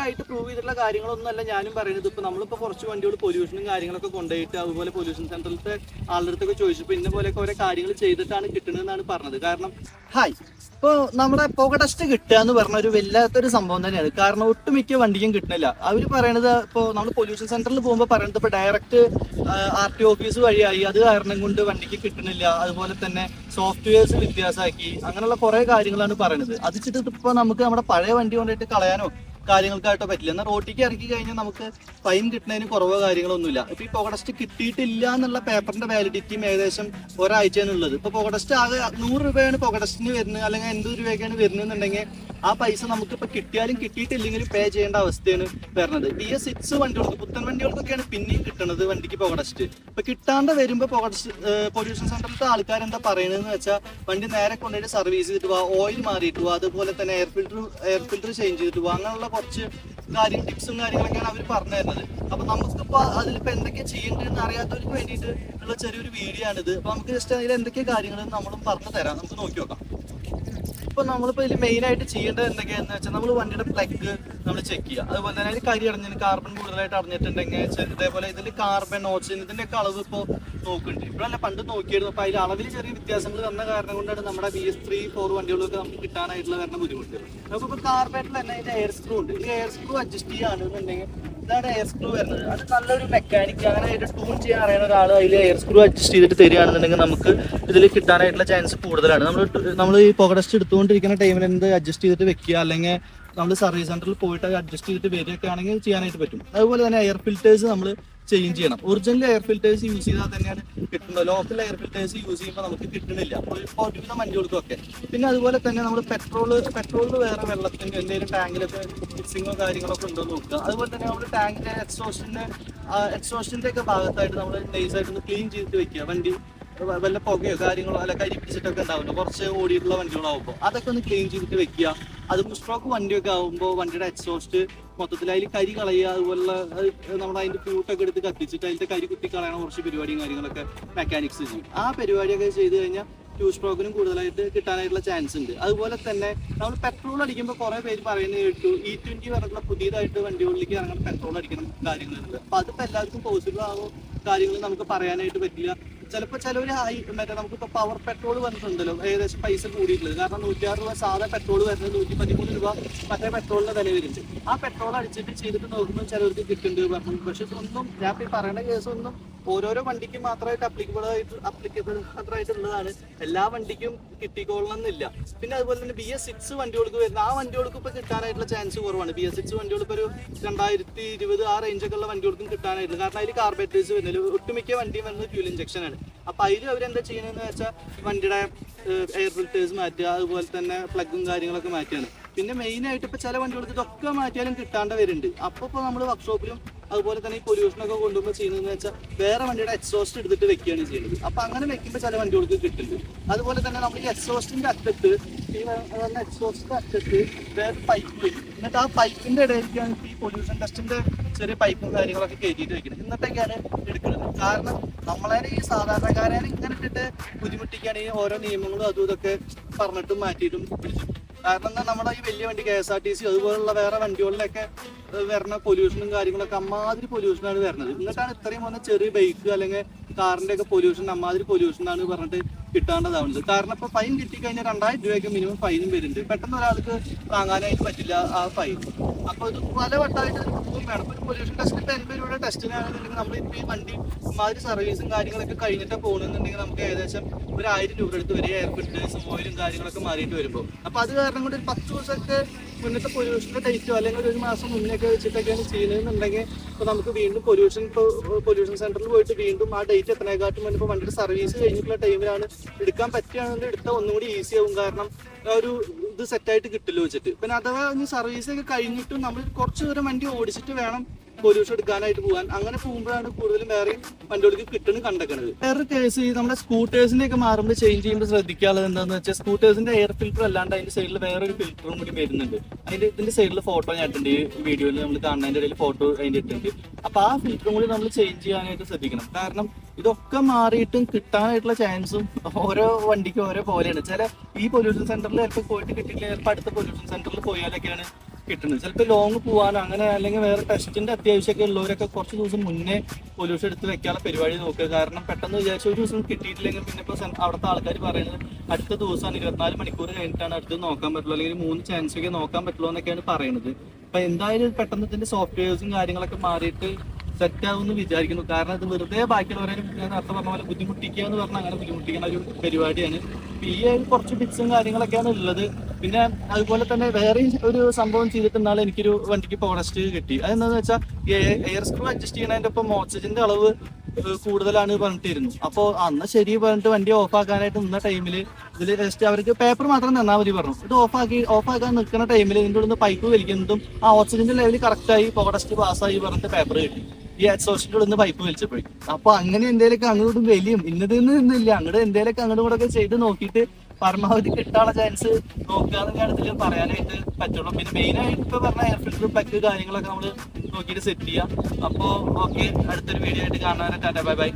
ആയിട്ട് പ്രൂവ് ചെയ്തിട്ടുള്ള കാര്യങ്ങളൊന്നുമല്ല ഞാനും പറയുന്നത്. ഇപ്പൊ നമ്മളിപ്പോ കുറച്ച് വണ്ടികൾ പൊല്യൂഷനും കാര്യങ്ങളൊക്കെ കൊണ്ടുപോയിട്ട് അതുപോലെ പൊല്യൂഷൻ സെന്ററിലത്തെ ആളുടെ അടുത്തൊക്കെ ചോദിച്ചപ്പോൾ ഇന്ന പോലെയൊക്കെ ഓരോ കാര്യങ്ങൾ ചെയ്തിട്ടാണ് കിട്ടുന്നതെന്നാണ് പറഞ്ഞത്. കാരണം ഹായ്, ഇപ്പോൾ നമ്മുടെ പുക ടെസ്റ്റ് കിട്ടുക എന്ന് പറഞ്ഞ ഒരു വല്ലാത്തൊരു സംഭവം തന്നെയാണ്. കാരണം ഒട്ടുമിക്ക വണ്ടിക്കും കിട്ടുന്നില്ല. അവർ പറയണത് ഇപ്പോൾ നമ്മൾ പൊല്യൂഷൻ സെന്ററിൽ പോകുമ്പോൾ പറയുന്നത് ഇപ്പോൾ ഡയറക്റ്റ് RTO ഓഫീസ് വഴിയായി, അത് കാരണം കൊണ്ട് വണ്ടിക്ക് കിട്ടുന്നില്ല. അതുപോലെ തന്നെ സോഫ്റ്റ്വെയർസ് വ്യത്യാസമാക്കി, അങ്ങനെയുള്ള കുറേ കാര്യങ്ങളാണ് പറയുന്നത്. അത് വെച്ചിട്ട് ഇപ്പോൾ നമുക്ക് നമ്മുടെ പഴയ വണ്ടി കൊണ്ടിട്ട് കളയാനോ കാര്യങ്ങൾക്കായിട്ടോ പറ്റില്ല. എന്നാൽ റോട്ടിലേക്ക് ഇറക്കി കഴിഞ്ഞാൽ നമുക്ക് ഫൈൻ കിട്ടുന്നതിന് കുറവോ കാര്യങ്ങളൊന്നുമില്ല. ഇപ്പൊ ഈ പുക ടെസ്റ്റ് കിട്ടിയിട്ടില്ല എന്നുള്ള പേപ്പറിന്റെ വാലിഡിറ്റിയും ഏകദേശം ഒരാഴ്ചയാണ് ഉള്ളത്. ഇപ്പൊ പുക ടെസ്റ്റ് ആകെ 100 രൂപയാണ് പുക ടെസ്റ്റിന് വരുന്നത്, അല്ലെങ്കിൽ 80 രൂപയ്ക്കാണ് വരുന്നതെന്നുണ്ടെങ്കിൽ ആ പൈസ നമുക്ക് ഇപ്പൊ കിട്ടിയാലും കിട്ടിയിട്ടില്ലെങ്കിലും പേ ചെയ്യേണ്ട അവസ്ഥയാണ് വരുന്നത്. BS6 വണ്ടികൾക്ക്, പുത്തൻ വണ്ടികൾക്കൊക്കെയാണ് പിന്നെയും കിട്ടുന്നത് വണ്ടിക്ക് പുക ടെസ്റ്റ്. ഇപ്പൊ കിട്ടാണ്ട് വരുമ്പോ പുക ടെസ്റ്റ് പൊല്യൂഷൻ സെന്ററിലത്തെ ആൾക്കാർ എന്താ പറയുന്നതെന്ന് വെച്ചാൽ വണ്ടി നേരെ കൊണ്ടുപോയിട്ട് സർവീസ് ചെയ്തിട്ട് പോവാ, ഓയിൽ മാറിയിട്ട് പോവാ, അതുപോലെ തന്നെ എയർ ഫിൽറ്റർ ചേഞ്ച് ചെയ്തിട്ട് പോവാ, അങ്ങനെയുള്ള കുറച്ച് ടിപ്സും കാര്യങ്ങളൊക്കെയാണ് അവർ പറഞ്ഞു തരുന്നത്. അപ്പൊ നമുക്കിപ്പോ അതിലിപ്പോ എന്തൊക്കെയാ ചെയ്യേണ്ടതെന്ന് അറിയാത്തവർക്ക് വേണ്ടിയിട്ട് ഉള്ള ചെറിയൊരു വീഡിയോ ആണിത്. അപ്പൊ നമുക്ക് ജസ്റ്റ് അതിൽ എന്തൊക്കെയാ കാര്യങ്ങൾ നമ്മളും പറഞ്ഞു തരാം, നമുക്ക് നോക്കി നോക്കാം. ഇപ്പൊ നമ്മളിപ്പോ ഇതിൽ മെയിൻ ആയിട്ട് ചെയ്യേണ്ടത് എന്തൊക്കെയാന്ന് വെച്ചാൽ നമ്മൾ വണ്ടിയുടെ പ്ലഗ് നമ്മൾ ചെക്ക് ചെയ്യുക. അതുപോലെ തന്നെ അതിൽ കരി അടഞ്ഞിട്ട് കാർബൺ കൂടുതലായിട്ട് അടഞ്ഞിട്ടുണ്ടെങ്കിൽ ഇതേപോലെ ഇതിൽ കാർബൺ ഓക്സിജൻ ഇതിന്റെ ഒക്കെ അളവ് ഇപ്പോൾ നോക്കുന്നുണ്ട്. ഇപ്പോഴല്ല പണ്ട് നോക്കിയായിരുന്നു. അപ്പൊ അതിൽ അളവിൽ ചെറിയ വ്യത്യാസങ്ങൾ വന്ന കാരണം കൊണ്ടാണ് നമ്മുടെ BS3, 4 വണ്ടികളൊക്കെ നമുക്ക് കിട്ടാനായിട്ടുള്ള കാരണം ബുദ്ധിമുട്ട്. നമുക്കിപ്പോൾ കാർബണിൽ തന്നെ അതിന്റെ എയർ സ്ക്രൂ ഉണ്ട്. ഈ എയർ സ്ക്രൂ അഡ്ജസ്റ്റ് ചെയ്യുകയാണെന്നുണ്ടെങ്കിൽ ഇതാണ് എയർ സ്ക്രൂ വരുന്നത്. അത് നല്ലൊരു മെക്കാനിക്ക്, അങ്ങനെ അതിന്റെ ടൂൺ ചെയ്യാൻ അറിയുന്ന ഒരാൾ അതിൽ എയർ സ്ക്രൂ അഡ്ജസ്റ്റ് ചെയ്തിട്ട് തരികയാണെന്നുണ്ടെങ്കിൽ നമുക്ക് ഇതിൽ കിട്ടാനായിട്ടുള്ള ചാൻസ് കൂടുതലാണ്. നമ്മൾ ഈ പുക ടെസ്റ്റ് എടുത്തുകൊണ്ടിരിക്കുന്ന ടൈമിൽ എന്ത് അഡ്ജസ്റ്റ് ചെയ്തിട്ട് വെക്കുക, അല്ലെങ്കിൽ നമ്മൾ സർവീസ് സെന്ററിൽ പോയിട്ട് അഡ്ജസ്റ്റ് ചെയ്തിട്ട് വരികയൊക്കെ ആണെങ്കിൽ ചെയ്യാനായിട്ട് പറ്റും. അതുപോലെ തന്നെ എയർ ഫിൽറ്റേഴ്സ് നമ്മൾ ചേഞ്ച് ചെയ്യണം. ഒറിജിനൽ എയർ ഫിൽറ്റേഴ്സ് യൂസ് ചെയ്താൽ തന്നെയാണ് കിട്ടുന്നത്. ലോക്കൽ എയർ ഫിൽറ്റേഴ്സ് യൂസ് ചെയ്യുമ്പോൾ നമുക്ക് കിട്ടുന്നില്ല ഒരുവിധ വണ്ടികൾക്കൊക്കെ. പിന്നെ അതുപോലെ തന്നെ നമ്മൾ പെട്രോളിൽ വേറെ വെള്ളത്തിൻ്റെ എന്തെങ്കിലും ടാങ്കിലൊക്കെ മിക്സിങ്ങോ കാര്യങ്ങളൊക്കെ ഉണ്ടോ നോക്കുക. അതുപോലെ തന്നെ നമ്മൾ ടാങ്കിൻ്റെ എക്സോസ്റ്റിൻ്റെ ഒക്കെ ഭാഗത്തായിട്ട് നമ്മൾ നൈസായിട്ടൊന്ന് ക്ലീൻ ചെയ്തിട്ട് വെക്കുക. വണ്ടി വല്ല പുകയോ കാര്യങ്ങളോ അല്ല കരി പിടിച്ചിട്ടൊക്കെ ഉണ്ടാവില്ല, കുറച്ച് ഓടിയിട്ടുള്ള വണ്ടികളാവുമ്പോൾ അതൊക്കെ ഒന്ന് ക്ലീൻ ചെയ്തിട്ട് വെക്കുക. അത് സ്ട്രോക്ക് വണ്ടിയൊക്കെ ആകുമ്പോൾ വണ്ടിയുടെ എക്സോസ്റ്റ് മൊത്തത്തിൽ അതിൽ കരി കളയുക, അതുപോലുള്ള നമ്മുടെ അതിൻ്റെ ഫ്യൂട്ടൊക്കെ എടുത്ത് കത്തിച്ചിട്ട് അതിൻ്റെ കരി കുത്തി കളയണ കുറച്ച് പരിപാടിയും കാര്യങ്ങളൊക്കെ മെക്കാനിക്സ് ചെയ്യും. ആ പരിപാടിയൊക്കെ ചെയ്ത് കഴിഞ്ഞാൽ 2 സ്ട്രോക്കിനും കൂടുതലായിട്ട് കിട്ടാനായിട്ടുള്ള ചാൻസ് ഉണ്ട്. അതുപോലെ തന്നെ നമ്മൾ പെട്രോൾ അടിക്കുമ്പോൾ കുറേ പേര് പറയുന്നത് കേട്ടു E20 പറഞ്ഞിട്ടുള്ള പുതിയതായിട്ട് വണ്ടികളിലേക്ക് ഇറങ്ങുന്ന പെട്രോൾ അടിക്കണം കാര്യങ്ങളുണ്ട്. അപ്പം അതിപ്പോൾ എല്ലാവർക്കും പോസിബിൾ ആകും കാര്യങ്ങൾ നമുക്ക് പറയാനായിട്ട് പറ്റില്ല. ചിലപ്പോൾ ചിലവർ നമുക്കിപ്പോൾ പവർ പെട്രോൾ വന്നിട്ടുണ്ടല്ലോ, ഏകദേശം പൈസ കൂടിയിട്ടുള്ളത്. കാരണം 106 രൂപ സാധാ പെട്രോൾ വരുന്നത് 113 രൂപ മറ്റേ പെട്രോളിന് വില വരുന്നുണ്ട്. ആ പെട്രോൾ അടിച്ചിട്ട് ചെയ്തിട്ട് നോക്കുമ്പോൾ ചിലവർക്ക് കിട്ടുന്നുണ്ട് പറഞ്ഞു. പക്ഷെ ഇതൊന്നും ഞാൻ ഈ പറയുന്ന കേസൊന്നും ഓരോരോ വണ്ടിക്ക് മാത്രമായിട്ട് അപ്ലിക്കബിളായിട്ടുള്ളതാണ്. എല്ലാ വണ്ടിക്കും കിട്ടിക്കൊള്ളണമെന്നില്ല. പിന്നെ അതുപോലെ തന്നെ BS6 വണ്ടികൾക്ക് വരുന്ന ആ വണ്ടികൾക്ക് ഇപ്പോൾ കിട്ടാനായിട്ടുള്ള ചാൻസ് കുറവാണ്. BS6 വണ്ടികൾ ഇപ്പോൾ ഒരു 2020 ആ റേഞ്ചൊക്കെ ഉള്ള വണ്ടികൾക്കും കിട്ടാനായിട്ടുള്ളത്. കാരണം അതിൽ കാർബറേറ്റേഴ്സ് വരുന്നില്ല. ഒട്ടുമിക്ക വണ്ടിയും വരുന്നത് ഫ്യൂൽ ഇഞ്ചക്ഷൻ ആണ്. അപ്പോൾ അതിൽ അവരെന്താ ചെയ്യുന്നതെന്ന് വെച്ചാൽ വണ്ടിയുടെ എയർ ഫിൽറ്റേഴ്സ് മാറ്റുക, അതുപോലെ തന്നെ പ്ലഗും കാര്യങ്ങളൊക്കെ മാറ്റുകയാണ്. പിന്നെ മെയിനായിട്ട് ഇപ്പോൾ ചില വണ്ടികൾക്ക് ഇതൊക്കെ മാറ്റിയാലും കിട്ടാണ്ട് വരുന്നുണ്ട്. അപ്പോൾ നമ്മൾ വർക്ക്ഷോപ്പിലും അതുപോലെ തന്നെ ഈ പൊല്യൂഷനൊക്കെ കൊണ്ടുപോകുമ്പോൾ ചെയ്യുന്നതെന്ന് വെച്ചാൽ വേറെ വണ്ടിയുടെ എക്സോസ്റ്റ് എടുത്തിട്ട് വെക്കുകയാണ് ചെയ്യുന്നത്. അപ്പോൾ അങ്ങനെ വെക്കുമ്പോൾ ചില വണ്ടികൾക്ക് കിട്ടുന്നുണ്ട്. അതുപോലെ തന്നെ നമ്മൾ ഈ എക്സോസ്റ്റിൻ്റെ അറ്റത്ത് എക്സോസ്റ്റിൻ്റെ അറ്റത്ത് വേറെ പൈപ്പ് വരും. എന്നിട്ട് ആ പൈപ്പിൻ്റെ ഇടയിലേക്കാണ് ഈ പൊല്യൂഷൻ ടെസ്റ്റിൻ്റെ ചെറിയ പൈപ്പും കാര്യങ്ങളൊക്കെ കയറ്റിയിട്ട് വെക്കുന്നത്. എന്നിട്ടൊക്കെയാണ് എടുക്കുന്നത്. കാരണം നമ്മളെ ഈ സാധാരണക്കാരെ ഇങ്ങനെ ഇട്ടിട്ട് ബുദ്ധിമുട്ടിക്കുകയാണെങ്കിൽ ഓരോ നിയമങ്ങളും അതും ഇതൊക്കെ പറഞ്ഞിട്ടും മാറ്റിയിട്ടും പിടിച്ചിട്ടും. കാരണം എന്താ, നമ്മുടെ ഈ വലിയ വണ്ടി KSRTC അതുപോലുള്ള വേറെ വണ്ടികളിലൊക്കെ വരുന്ന പൊല്യൂഷനും കാര്യങ്ങളൊക്കെ അമ്മാതിരി പൊല്യൂഷനാണ് വരുന്നത്. എന്നിട്ടാണ് ഇത്രയും വന്ന ചെറിയ ബൈക്ക് അല്ലെങ്കിൽ കാറിൻ്റെ ഒക്കെ പൊല്യൂഷൻ അമ്മാതിരി പൊല്യൂഷനാണ് പറഞ്ഞിട്ട് കിട്ടാണ്ടതാവുന്നത്. കാരണം ഇപ്പോൾ ഫൈൻ കിട്ടിക്കഴിഞ്ഞാൽ 2000 രൂപയ്ക്ക് മിനിമം ഫൈനും വരുന്നുണ്ട്. പെട്ടെന്ന് ഒരാൾക്ക് വാങ്ങാനായിട്ട് പറ്റില്ല ആ ഫൈൻ. അപ്പോൾ ഇത് പല വട്ടമായിട്ട് പ്രൂവും വേണം. ഇപ്പോൾ ഒരു പൊല്യൂഷൻ ടെസ്റ്റ് ഇപ്പോൾ 80 രൂപയുടെ ടെസ്റ്റിനാണെന്നുണ്ടെങ്കിൽ നമ്മളിപ്പോൾ ഈ വണ്ടി ഇമാതിരി സർവീസും കാര്യങ്ങളൊക്കെ കഴിഞ്ഞിട്ട് പോകുന്നുണ്ടെങ്കിൽ നമുക്ക് ഏകദേശം ഒരു 1000 രൂപ എടുത്ത് വരെ എയർ ഫിൽറ്റേഴ്സും ഓയിലും കാര്യങ്ങളൊക്കെ മാറിയിട്ട് വരുമ്പോൾ. അപ്പോൾ അത് കാരണം കൊണ്ട് ഒരു 10 ദിവസമൊക്കെ മുന്നത്തെ പൊല്യൂഷൻ്റെ ഡേറ്റോ അല്ലെങ്കിൽ ഒരു മാസം മുന്നേയൊക്കെ വെച്ചിട്ടൊക്കെയാണ് ചെയ്യുന്നതെന്നുണ്ടെങ്കിൽ ഇപ്പോൾ നമുക്ക് വീണ്ടും പൊല്യൂഷൻ സെന്ററിൽ പോയിട്ട് വീണ്ടും ആ ഡേറ്റ് എത്രയെക്കാട്ടും മുന്നേ ഇപ്പോൾ വണ്ടിയുടെ സർവീസ് കഴിഞ്ഞിട്ടുള്ള ടൈമിലാണ് എടുക്കാൻ പറ്റുകയാണെങ്കിൽ എടുത്താൽ ഒന്നും കൂടി ഈസി ആവും. കാരണം ഒരു ഇത് സെറ്റായിട്ട് കിട്ടില്ല വെച്ചിട്ട്. പിന്നെ അഥവാ ഇനി സർവീസൊക്കെ കഴിഞ്ഞിട്ടും നമ്മൾ കുറച്ച് ദൂരം വണ്ടി ഓടിച്ചിട്ട് വേണം പൊല്യൂഷൻ എടുക്കാനായിട്ട് പോകാൻ. അങ്ങനെ പോകുമ്പോഴാണ് കൂടുതലും വേറെ വണ്ടികൾക്ക് കിട്ടുന്നത് കണ്ടെക്കുന്നത്. വേറൊരു കേസ് ഈ നമ്മുടെ സ്കൂട്ടേഴ്സിന്റെ ഒക്കെ മാറുമ്പോൾ ചേഞ്ച് ചെയ്യുമ്പോൾ ശ്രദ്ധിക്കാനുള്ളത് എന്താണെന്ന് വെച്ചാൽ സ്കൂട്ടേഴ്സിന്റെ എയർ ഫിൽറ്റർ അല്ലാണ്ട് അതിന്റെ സൈഡിൽ വേറൊരു ഫിൽറ്ററും കൂടി വരുന്നുണ്ട്. ഇതിന്റെ സൈഡിൽ ഫോട്ടോ ഞാൻ ഇട്ടുണ്ട്, ഈ വീഡിയോയിൽ നമ്മൾ കാണുന്നതിന്റെ ഇടയിൽ ഫോട്ടോ അതിന്റെ ഇട്ടുണ്ട്. അപ്പൊ ആ ഫിൽറ്ററും കൂടി നമ്മൾ ചേഞ്ച് ചെയ്യാനായിട്ട് ശ്രദ്ധിക്കണം. കാരണം ഇതൊക്കെ മാറിയിട്ടും കിട്ടാനായിട്ടുള്ള ചാൻസും ഓരോ വണ്ടിക്കും ഓരോ പോലെയാണ്. ചില ഈ പൊല്യൂഷൻ സെന്ററിൽ ചിലപ്പോൾ പോയിട്ട് കിട്ടില്ല, ചിലപ്പോൾ അടുത്ത പൊല്യൂഷൻ സെന്ററിൽ പോയാലൊക്കെയാണ് കിട്ടുന്നത്. ചിലപ്പോൾ ലോങ് പോകാനോ അങ്ങനെ അല്ലെങ്കിൽ വേറെ ടെസ്റ്റിന്റെ അത്യാവശ്യമൊക്കെ ഉള്ളവരൊക്കെ കുറച്ച് ദിവസം മുന്നേ പൊല്യൂഷൻ എടുത്ത് വെക്കാനുള്ള പരിപാടി നോക്കുക. കാരണം പെട്ടെന്ന് വിചാരിച്ച ഒരു ദിവസം കിട്ടിയിട്ടില്ലെങ്കിൽ പിന്നെ ഇപ്പോൾ അവിടുത്തെ ആൾക്കാർ പറയുന്നത് അടുത്ത ദിവസമാണ് 24 മണിക്കൂർ കഴിഞ്ഞിട്ടാണ് അടുത്ത് നോക്കാൻ പറ്റുള്ളൂ, അല്ലെങ്കിൽ 3 ചാൻസ് ഒക്കെ നോക്കാൻ പറ്റുള്ളൂ എന്നൊക്കെയാണ് പറയുന്നത്. അപ്പൊ എന്തായാലും പെട്ടെന്ന് ഇതിന്റെ സോഫ്റ്റ്വെയർസും കാര്യങ്ങളൊക്കെ മാറിയിട്ട് സെറ്റ് ആവുമെന്ന് വിചാരിക്കുന്നു. കാരണം ഇത് വെറുതെ ബാക്കിയുള്ളവരെ ഞാൻ നേരത്തെ പറഞ്ഞ പോലെ ബുദ്ധിമുട്ടിക്കുക എന്ന് പറഞ്ഞാൽ അങ്ങനെ ബുദ്ധിമുട്ടിക്കുന്ന ഒരു പരിപാടിയാണ്. ഈ കുറച്ച് ടിപ്സും കാര്യങ്ങളൊക്കെയാണ് ഉള്ളത്. പിന്നെ അതുപോലെ തന്നെ വേറെ ഒരു സംഭവം ചെയ്തിട്ടുണ്ടാകും. എനിക്കൊരു വണ്ടിക്ക് ഫോറസ്റ്റ് കിട്ടി. അതെന്താന്ന് വെച്ചാൽ എയർ സ്ക്രൂ അഡ്ജസ്റ്റ് ചെയ്യുന്നതിന്റെ ഒപ്പം ഓക്സിജന്റെ അളവ് കൂടുതലാണ് പറഞ്ഞിട്ടിരുന്നു. അപ്പോൾ അന്ന് ശരി പറഞ്ഞിട്ട് വണ്ടി ഓഫ് ആക്കാനായിട്ട് നിന്ന ടൈമിൽ ഇതിൽ ജസ്റ്റ് അവർക്ക് പേപ്പർ മാത്രം തന്നാൽ മതി പറഞ്ഞു. ഇത് ഓഫാക്കാൻ നിൽക്കുന്ന ടൈമിൽ ഇതിൻ്റെ ഉള്ളിൽ നിന്ന് പൈപ്പ് വലിക്കുന്നതും ആ ഓക്സിജന്റെ ലെവൽ കറക്റ്റായി ഫോറസ്റ്റ് പാസ്സായി പറഞ്ഞിട്ട് പേപ്പർ കിട്ടി. ഈ എക്സോസ്റ്റിന്റെ ഉള്ളിൽ നിന്ന് പൈപ്പ് വലിച്ചപ്പോയി. അപ്പൊ അങ്ങനെ എന്തേലൊക്കെ അങ്ങോട്ടും വലിയും ഇന്നതൊന്നും അങ്ങോട്ട് എന്തേലൊക്കെ അങ്ങോട്ടും കൂടെ ഒക്കെ ചെയ്ത് നോക്കിയിട്ട് പരമാവധി കിട്ടാനുള്ള ചാൻസ് നോക്കുകയാണെന്നാണ് ഇതിൽ പറയാനായിട്ട് പറ്റുള്ളൂ. പിന്നെ മെയിനായിട്ട് ഇപ്പൊ പറഞ്ഞ എയർ ഫിൽറ്റർ പാക്ക് കാര്യങ്ങളൊക്കെ നമ്മൾ നോക്കിയിട്ട് സെറ്റ് ചെയ്യാം. അപ്പോൾ ഓക്കെ, അടുത്തൊരു വീഡിയോ ആയിട്ട് കാണാനായിട്ട് ബൈ ബൈ.